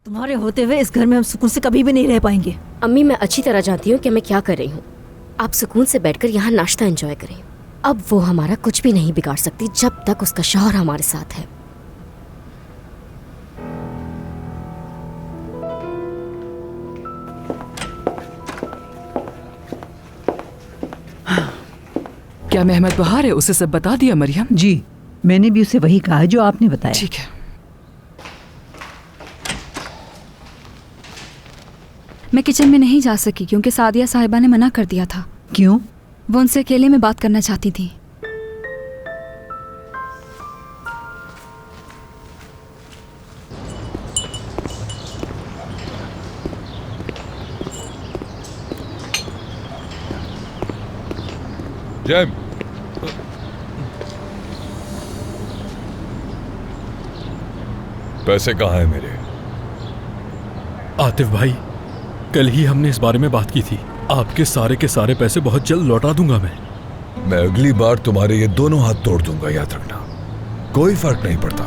तुम्हारे होते हुए इस घर में हम सुकून से कभी भी नहीं रह पाएंगे। अम्मी, मैं अच्छी तरह जानती हूँ कि मैं क्या कर रही हूँ। आप सुकून से बैठकर यहाँ नाश्ता एंजॉय करें। अब वो हमारा कुछ भी नहीं बिगाड़ सकती जब तक उसका शौहर हमारे साथ है। क्या मेहमद बहार है? उसे सब बता दिया मरियम? जी, मैंने भी उसे वही कहा है जो आपने बताया। ठीक है। मैं किचन में नहीं जा सकी क्योंकि सादिया साहिबा ने मना कर दिया था। क्यों? वो उनसे अकेले में बात करना चाहती थी। जैम, पैसे कहाँ हैं मेरे? आतिफ भाई, कल ही हमने इस बारे में बात की थी। आपके सारे के सारे पैसे बहुत जल्द लौटा दूंगा मैं अगली बार तुम्हारे ये दोनों हाथ तोड़ दूंगा, याद रखना। कोई फर्क नहीं पड़ता,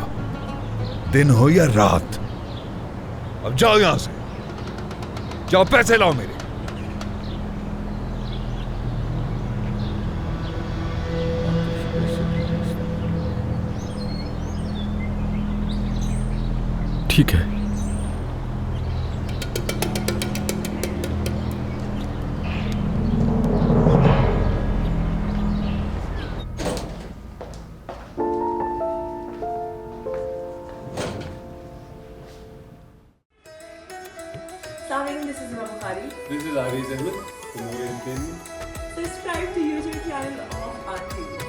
दिन हो या रात। अब जाओ यहां से, जाओ पैसे लाओ मेरे। ठीक है। This is Imam Bukhari. This is Ariz Ahmed from Noor Entertainment. Subscribe to YouTube channel of Auntie.